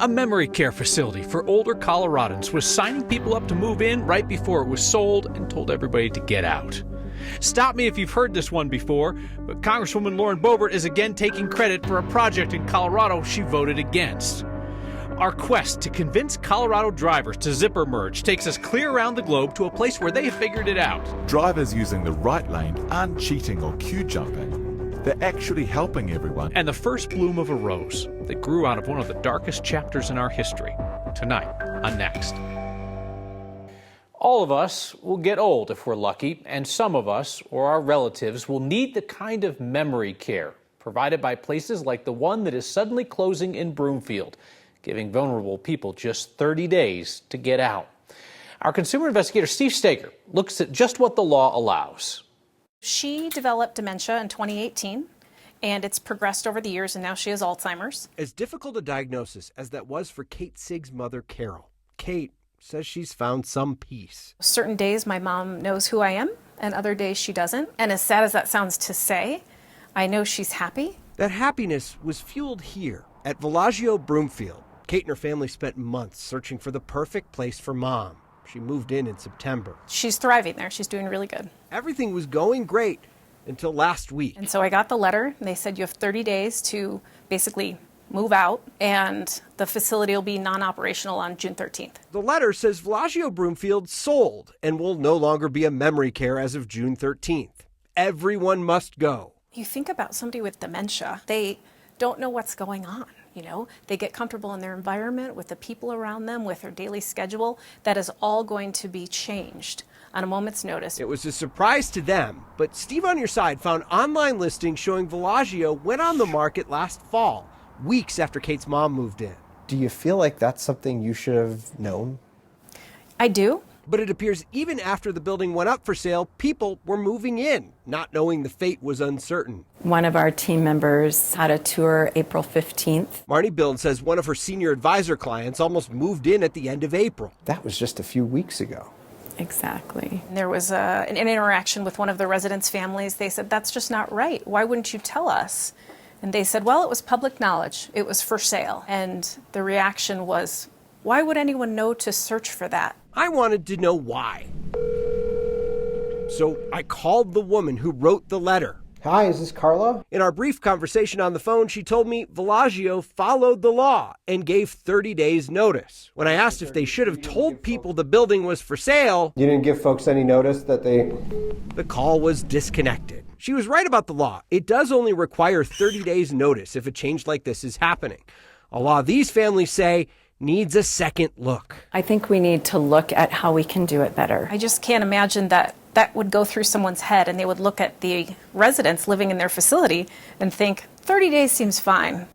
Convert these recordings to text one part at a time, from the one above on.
A memory care facility for older Coloradans was signing people up to move in right before it was sold and told everybody to get out. Stop me if you've heard this one before, but Congresswoman Lauren Boebert is again taking credit for a project in Colorado she voted against. Our quest to convince Colorado drivers to zipper merge takes us clear around the globe to a place where they have figured it out. Drivers using the right lane aren't cheating or queue jumping. They're actually helping everyone. And the first bloom of a rose that grew out of one of the darkest chapters in our history. Tonight on Next. All of us will get old if we're lucky, and some of us, or our relatives, will need the kind of memory care provided by places like the one that is suddenly closing in Broomfield, giving vulnerable people just 30 days to get out. Our consumer investigator Steve Steger looks at just what the law allows. She developed dementia in 2018, and it's progressed over the years, and now she has Alzheimer's. As difficult a diagnosis as that was for Kate Sig's mother, Carol, Kate says she's found some peace. Certain days my mom knows who I am, and other days she doesn't. And as sad as that sounds to say, I know she's happy. That happiness was fueled here at Villaggio Broomfield. Kate and her family spent months searching for the perfect place for Mom. She moved in September. She's thriving there. She's doing really good. Everything was going great until last week. And so I got the letter, and they said you have 30 days to basically move out, and the facility will be non-operational on June 13th. The letter says Villaggio Broomfield sold and will no longer be a memory care as of June 13th. Everyone must go. You think about somebody with dementia, they don't know what's going on. You know, they get comfortable in their environment with the people around them, with their daily schedule. That is all going to be changed on a moment's notice. It was a surprise to them, but Steve on Your Side found online listings showing Villaggio went on the market last fall, weeks after Kate's mom moved in. Do you feel like that's something you should have known? I do. But it appears even after the building went up for sale, people were moving in, not knowing the fate was uncertain. One of our team members had a tour April 15th. Marnie Bild says one of her senior advisor clients almost moved in at the end of April. That was just a few weeks ago. Exactly. There was an interaction with one of the residents' families. They said, that's just not right. Why wouldn't you tell us? And they said, well, it was public knowledge. It was for sale. And the reaction was, why would anyone know to search for that? I wanted to know why. So I called the woman who wrote the letter. Hi, is this Carla? In our brief conversation on the phone, she told me Villaggio followed the law and gave 30 days notice. When I asked if they should have told people the building was for sale, You didn't give folks any notice that the call was disconnected. She was right about the law. It does only require 30 days notice if a change like this is happening. A law these families say needs a second look. I think we need to look at how we can do it better. I just can't imagine that would go through someone's head and they would look at the residents living in their facility and think 30 days seems fine.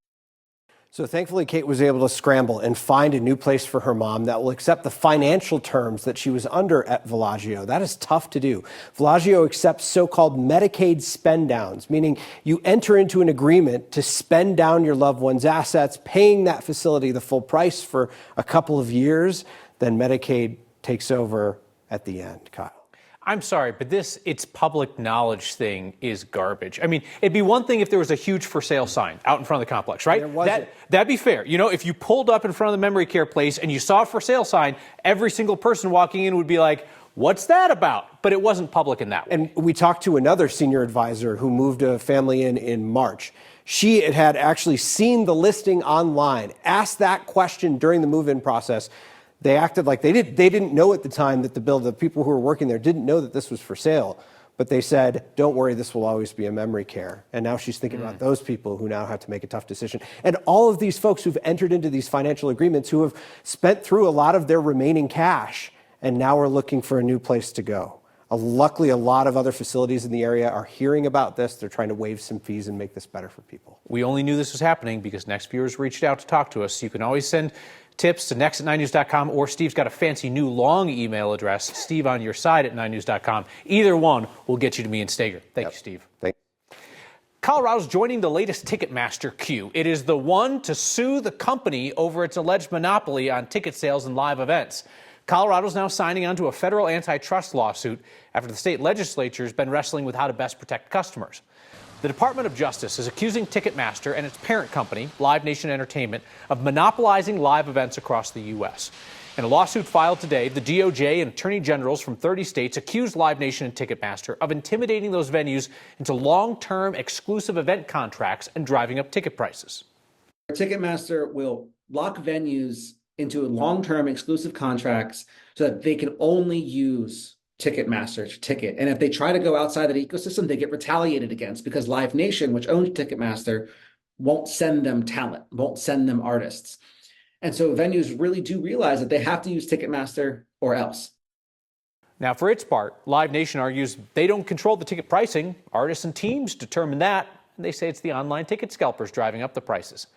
So thankfully, Kate was able to scramble and find a new place for her mom that will accept the financial terms that she was under at Villaggio. That is tough to do. Villaggio accepts so-called Medicaid spend downs, meaning you enter into an agreement to spend down your loved one's assets, paying that facility the full price for a couple of years. Then Medicaid takes over at the end. Kyle. I'm sorry, but it's public knowledge thing is garbage. I mean, it'd be one thing if there was a huge for sale sign out in front of the complex, right? That'd be fair. You know, if you pulled up in front of the memory care place and you saw a for sale sign, every single person walking in would be like, what's that about? But it wasn't public in that way. And we talked to another senior advisor who moved a family in March. She had actually seen the listing online, asked that question during the move-in process. They acted like they didn't know at the time that the people who were working there didn't know that this was for sale. But they said, don't worry, this will always be a memory care. And now she's thinking about those people who now have to make a tough decision. And all of these folks who've entered into these financial agreements who have spent through a lot of their remaining cash and now are looking for a new place to go. Luckily, a lot of other facilities in the area are hearing about this. They're trying to waive some fees and make this better for people. We only knew this was happening because Next viewers reached out to talk to us. So you can always send tips to next@9news.com, or Steve's got a fancy new long email address, steveonyourside@9news.com. Either one will get you to me and Steger. Thank you, Steve. Thank you. Colorado's joining the latest Ticketmaster queue. It is the one to sue the company over its alleged monopoly on ticket sales and live events. Colorado's now signing on to a federal antitrust lawsuit after the state legislature has been wrestling with how to best protect customers. The Department of Justice is accusing Ticketmaster and its parent company, Live Nation Entertainment, of monopolizing live events across the U.S. In a lawsuit filed today, the DOJ and attorney generals from 30 states accused Live Nation and Ticketmaster of intimidating those venues into long-term exclusive event contracts and driving up ticket prices. Ticketmaster will lock venues into long-term exclusive contracts so that they can only use Ticketmaster to ticket. And if they try to go outside that ecosystem, they get retaliated against because Live Nation, which owns Ticketmaster, won't send them talent, won't send them artists. And so venues really do realize that they have to use Ticketmaster or else. Now, for its part, Live Nation argues they don't control the ticket pricing. Artists and teams determine that, and they say it's the online ticket scalpers driving up the prices.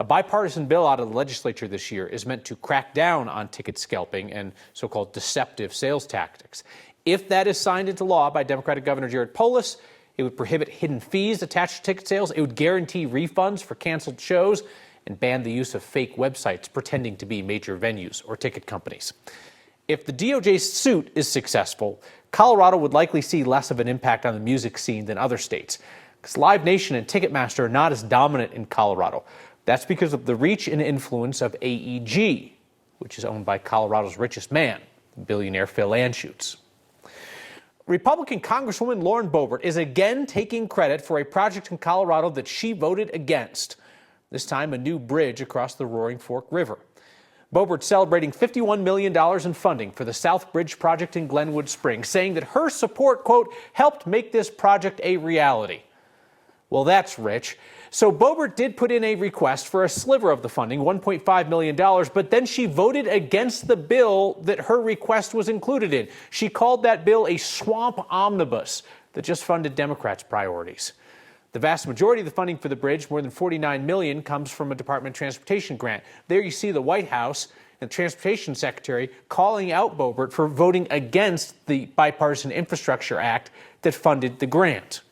A bipartisan bill out of the legislature this year is meant to crack down on ticket scalping and so-called deceptive sales tactics. If that is signed into law by Democratic Governor Jared Polis, it would prohibit hidden fees attached to ticket sales. It would guarantee refunds for canceled shows and ban the use of fake websites pretending to be major venues or ticket companies. If the DOJ's suit is successful, Colorado would likely see less of an impact on the music scene than other states, because Live Nation and Ticketmaster are not as dominant in Colorado. That's because of the reach and influence of AEG, which is owned by Colorado's richest man, billionaire Phil Anschutz. Republican Congresswoman Lauren Boebert is again taking credit for a project in Colorado that she voted against. This time, a new bridge across the Roaring Fork River. Boebert celebrating $51 million in funding for the South Bridge project in Glenwood Springs, saying that her support, quote, helped make this project a reality. Well, that's rich. So Boebert did put in a request for a sliver of the funding, $1.5 million, but then she voted against the bill that her request was included in. She called that bill a swamp omnibus that just funded Democrats' priorities. The vast majority of the funding for the bridge, more than $49 million, comes from a Department of Transportation grant. There you see the White House and the Transportation Secretary calling out Boebert for voting against the Bipartisan Infrastructure Act that funded the grant.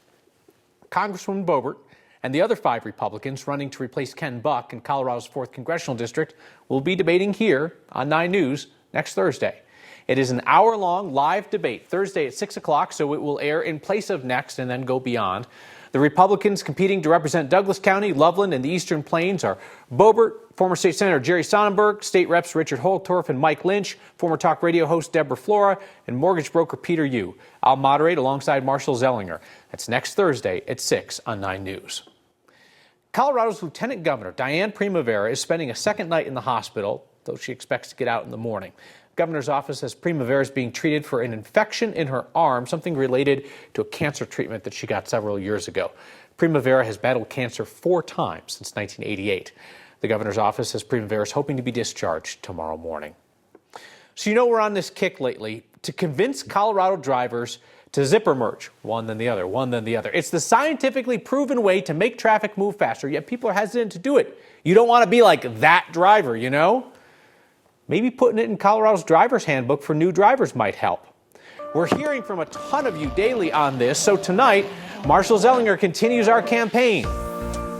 Congresswoman Boebert and the other 5 Republicans running to replace Ken Buck in Colorado's 4th Congressional District will be debating here on 9 News next Thursday. It is an hour-long live debate Thursday at 6 o'clock, so it will air in place of Next and then go beyond. The Republicans competing to represent Douglas County, Loveland, and the Eastern Plains are Boebert, former State Senator Jerry Sonnenberg, State Reps Richard Holtorf and Mike Lynch, former talk radio host Deborah Flora, and mortgage broker Peter Yu. I'll moderate alongside Marshall Zellinger. That's next Thursday at 6 on 9 News. Colorado's Lieutenant Governor Diane Primavera is spending a second night in the hospital, though she expects to get out in the morning. Governor's office says Primavera is being treated for an infection in her arm, something related to a cancer treatment that she got several years ago. Primavera has battled cancer 4 times since 1988. The governor's office says Primavera is hoping to be discharged tomorrow morning. So you know we're on this kick lately to convince Colorado drivers to zipper merge, one then the other, one then the other. It's the scientifically proven way to make traffic move faster, yet people are hesitant to do it. You don't want to be like that driver, you know? Maybe putting it in Colorado's driver's handbook for new drivers might help. We're hearing from a ton of you daily on this, so tonight, Marshall Zellinger continues our campaign.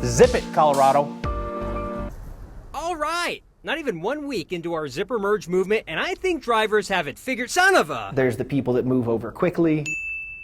Zip it, Colorado. All right. Not even 1 week into our zipper merge movement, and I think drivers have it figured. Son of a... There's the people that move over quickly,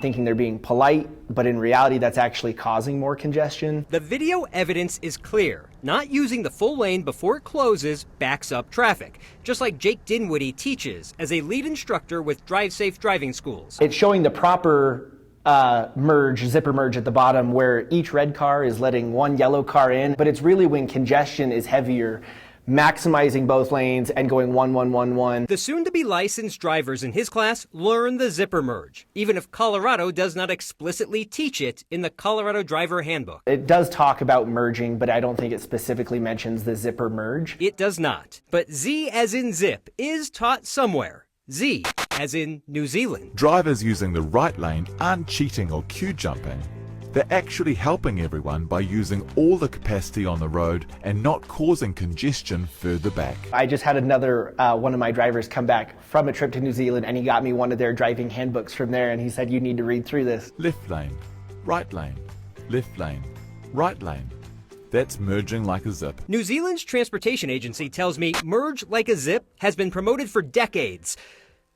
thinking they're being polite, but in reality, that's actually causing more congestion. The video evidence is clear. Not using the full lane before it closes backs up traffic, just like Jake Dinwiddie teaches as a lead instructor with Drive Safe Driving Schools. It's showing the proper zipper merge at the bottom where each red car is letting one yellow car in, but it's really when congestion is heavier, maximizing both lanes and going 1-1-1-1. The soon-to-be licensed drivers in his class learn the zipper merge, even if Colorado does not explicitly teach it in the Colorado Driver Handbook. It does talk about merging, but I don't think it specifically mentions the zipper merge. It does not, but Z as in zip is taught somewhere. Z as in New Zealand. Drivers using the right lane aren't cheating or queue jumping. They're actually helping everyone by using all the capacity on the road and not causing congestion further back. I just had another one of my drivers come back from a trip to New Zealand, and he got me one of their driving handbooks from there, and he said, you need to read through this. Left lane, right lane, left lane, right lane. That's merging like a zip. New Zealand's transportation agency tells me merge like a zip has been promoted for decades.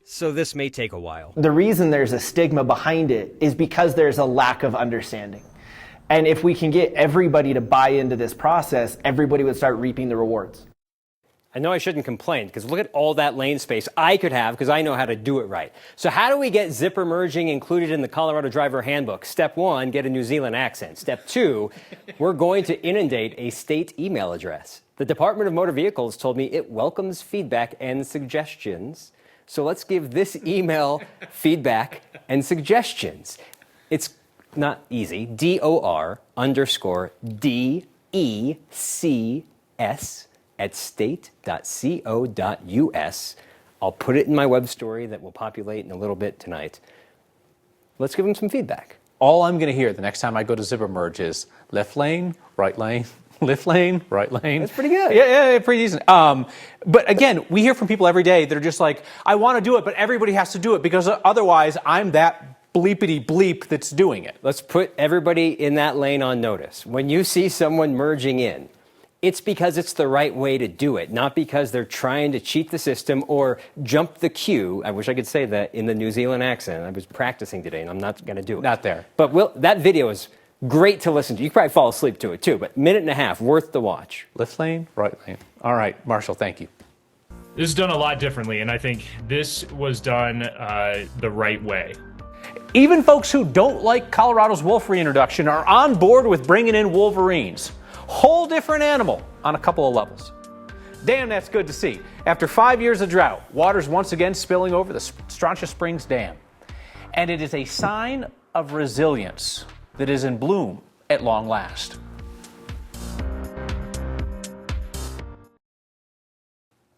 So this may take a while. The reason there's a stigma behind it is because there's a lack of understanding. And if we can get everybody to buy into this process, everybody would start reaping the rewards. I know I shouldn't complain because look at all that lane space I could have because I know how to do it right. So how do we get zipper merging included in the Colorado Driver Handbook? Step 1, get a New Zealand accent. Step 2, we're going to inundate a state email address. The Department of Motor Vehicles told me it welcomes feedback and suggestions. So let's give this email feedback and suggestions. It's not easy. DOR_DECS at state.co.us. I'll put it in my web story that will populate in a little bit tonight. Let's give them some feedback. All I'm going to hear the next time I go to zipper merge is left lane, right lane, left lane, right lane. That's pretty good. Yeah, pretty decent. But again, we hear from people every day that are just like, I want to do it, but everybody has to do it because otherwise I'm that bleepity bleep that's doing it. Let's put everybody in that lane on notice. When you see someone merging in, it's because it's the right way to do it, not because they're trying to cheat the system or jump the queue. I wish I could say that in the New Zealand accent. I was practicing today, and I'm not going to do it. Not there. But that video is great to listen to. You could probably fall asleep to it, too, but minute and a half, worth the watch. Left lane, right lane. All right, Marshall, thank you. This is done a lot differently, and I think this was done the right way. Even folks who don't like Colorado's wolf reintroduction are on board with bringing in Wolverines. Whole different animal on a couple of levels. Damn, that's good to see. After 5 years of drought, water's once again spilling over the Strontia Springs Dam. And it is a sign of resilience that is in bloom at long last.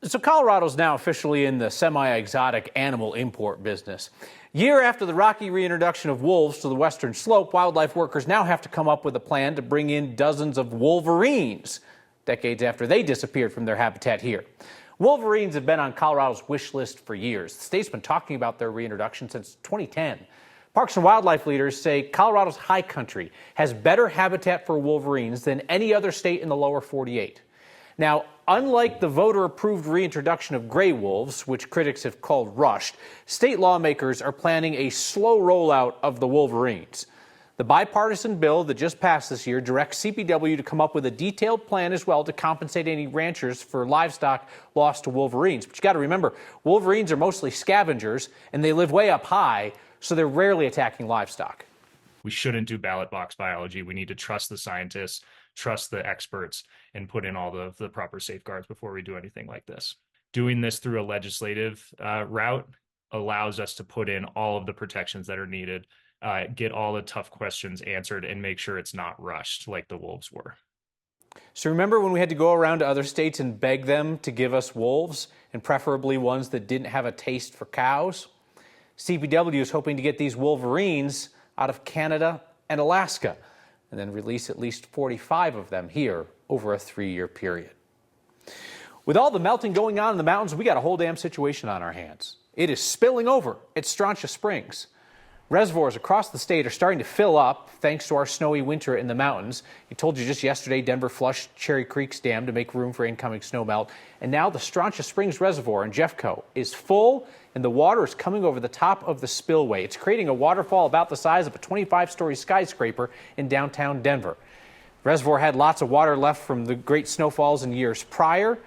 So Colorado's now officially in the semi-exotic animal import business. Year after the rocky reintroduction of wolves to the western slope, wildlife workers now have to come up with a plan to bring in dozens of Wolverines, decades after they disappeared from their habitat here. Wolverines have been on Colorado's wish list for years. The state's been talking about their reintroduction since 2010. Parks and wildlife leaders say Colorado's high country has better habitat for Wolverines than any other state in the lower 48. Now, unlike the voter-approved reintroduction of gray wolves, which critics have called rushed, state lawmakers are planning a slow rollout of the Wolverines. The bipartisan bill that just passed this year directs CPW to come up with a detailed plan as well to compensate any ranchers for livestock lost to Wolverines. But you got to remember, Wolverines are mostly scavengers, and they live way up high, so they're rarely attacking livestock. We shouldn't do ballot box biology. We need to trust the scientists, trust the experts, and put in all the proper safeguards before we do anything like this. Doing this through a legislative route allows us to put in all of the protections that are needed, get all the tough questions answered, and make sure it's not rushed like the wolves were. So remember when we had to go around to other states and beg them to give us wolves, and preferably ones that didn't have a taste for cows? CPW is hoping to get these Wolverines out of Canada and Alaska, and then release at least 45 of them here over a 3-year period. With all the melting going on in the mountains, we got a whole damn situation on our hands. It is spilling over at Strontia Springs. Reservoirs across the state are starting to fill up thanks to our snowy winter in the mountains. I told you just yesterday Denver flushed Cherry Creek's dam to make room for incoming snowmelt. And now the Strontia Springs Reservoir in Jeffco is full, and the water is coming over the top of the spillway. It's creating a waterfall about the size of a 25-story skyscraper in downtown Denver. The reservoir had lots of water left from the great snowfalls in years prior,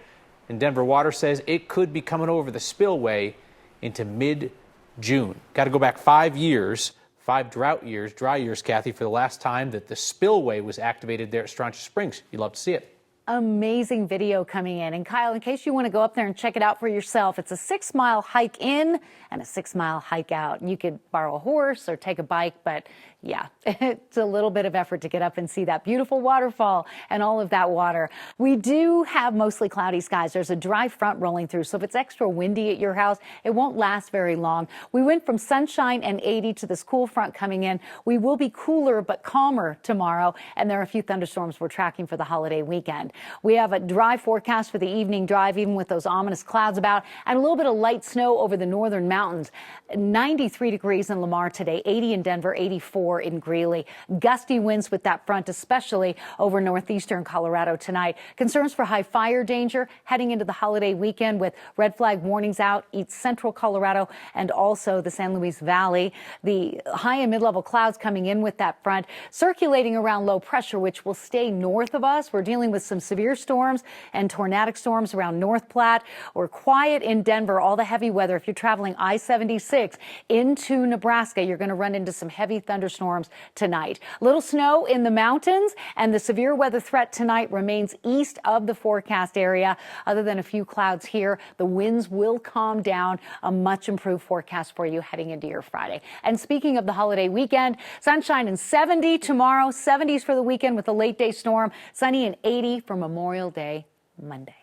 and Denver Water says it could be coming over the spillway into mid-June. Got to go back 5 years, 5 dry years, Kathy, for the last time that the spillway was activated there at Strontia Springs. You'd love to see it. Amazing video coming in. And Kyle, in case you want to go up there and check it out for yourself, it's a 6-mile hike in and a 6-mile hike out. You could borrow a horse or take a bike, but yeah, it's a little bit of effort to get up and see that beautiful waterfall and all of that water. We do have mostly cloudy skies. There's a dry front rolling through, so if it's extra windy at your house, it won't last very long. We went from sunshine and 80 to this cool front coming in. We will be cooler but calmer tomorrow, and there are a few thunderstorms we're tracking for the holiday weekend. We have a dry forecast for the evening drive, even with those ominous clouds about, and a little bit of light snow over the northern mountains. 93 degrees in Lamar today, 80 in Denver, 84 in Greeley. Gusty winds with that front, especially over northeastern Colorado tonight. Concerns for high fire danger heading into the holiday weekend with red flag warnings out east central Colorado and also the San Luis Valley. The high and mid-level clouds coming in with that front, circulating around low pressure, which will stay north of us. We're dealing with some severe storms and tornadic storms around North Platte. We're quiet in Denver, all the heavy weather. If you're traveling I-76 into Nebraska, you're going to run into some heavy thunderstorms tonight. Little snow in the mountains, and the severe weather threat tonight remains east of the forecast area. Other than a few clouds here, the winds will calm down. A much improved forecast for you heading into your Friday. And speaking of the holiday weekend, sunshine and 70 tomorrow, 70s for the weekend with a late day storm, sunny and 80 for Memorial Day Monday.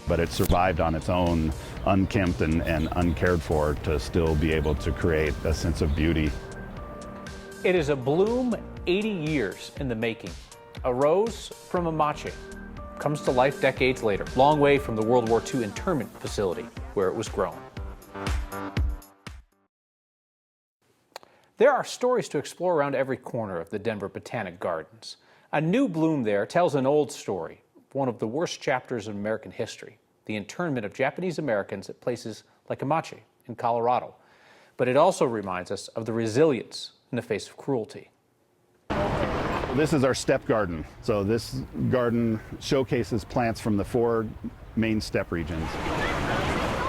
But it survived on its own, unkempt and uncared for, to still be able to create a sense of beauty. It is a bloom 80 years in the making. A rose from Amache comes to life decades later, long way from the World War II internment facility where it was grown. There are stories to explore around every corner of the Denver Botanic Gardens. A new bloom there tells an old story, one of the worst chapters of American history, the internment of Japanese Americans at places like Amache in Colorado. But it also reminds us of the resilience in the face of cruelty. This is our step garden. So this garden showcases plants from the 4 main steppe regions.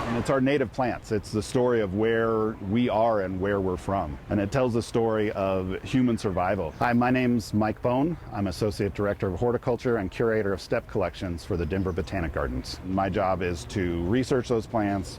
And it's our native plants. It's the story of where we are and where we're from. And it tells the story of human survival. Hi, my name's Mike Bone. I'm Associate Director of Horticulture and Curator of Steppe Collections for the Denver Botanic Gardens. My job is to research those plants,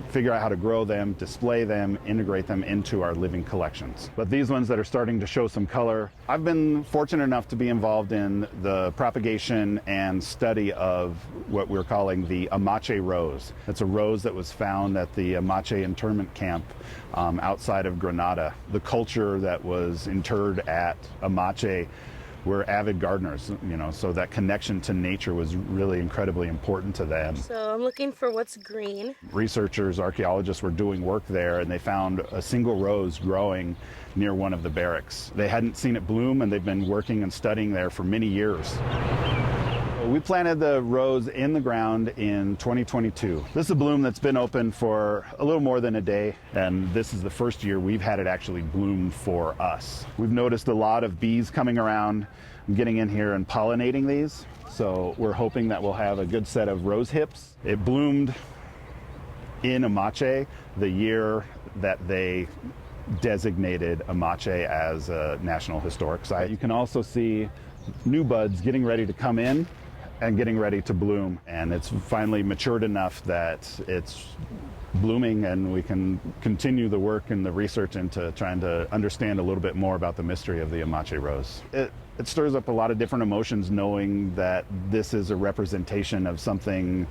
figure out how to grow them, display them, integrate them into our living collections. But these ones that are starting to show some color, I've been fortunate enough to be involved in the propagation and study of what we're calling the Amache rose. It's a rose that was found at the Amache internment camp outside of Granada. The culture that was interred at Amache were avid gardeners, so that connection to nature was really incredibly important to them. So I'm looking for what's green. Researchers, archaeologists were doing work there, and they found a single rose growing near one of the barracks. They hadn't seen it bloom, and they've been working and studying there for many years. We planted the rose in the ground in 2022. This is a bloom that's been open for a little more than a day, and this is the first year we've had it actually bloom for us. We've noticed a lot of bees coming around, getting in here and pollinating these, so we're hoping that we'll have a good set of rose hips. It bloomed in Amache the year that they designated Amache as a National Historic Site. You can also see new buds getting ready to come in and getting ready to bloom, and it's finally matured enough that it's blooming, and we can continue the work and the research into trying to understand a little bit more about the mystery of the Amache rose. It stirs up a lot of different emotions knowing that this is a representation of something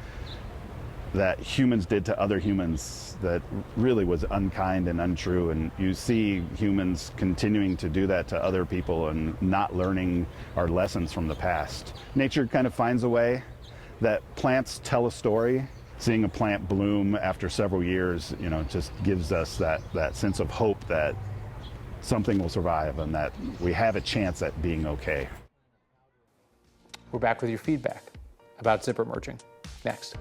that humans did to other humans that really was unkind and untrue, and you see humans continuing to do that to other people and not learning our lessons from the past. Nature kind of finds a way that plants tell a story. Seeing a plant bloom after several years, just gives us that sense of hope that something will survive and that we have a chance at being okay. We're back with your feedback about zipper merging next.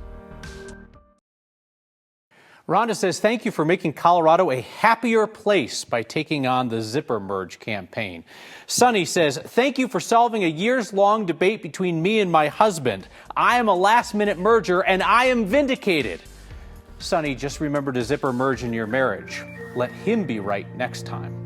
Rhonda says, thank you for making Colorado a happier place by taking on the Zipper Merge campaign. Sunny says, thank you for solving a years-long debate between me and my husband. I am a last-minute merger, and I am vindicated. Sunny, just remember to zipper merge in your marriage. Let him be right next time.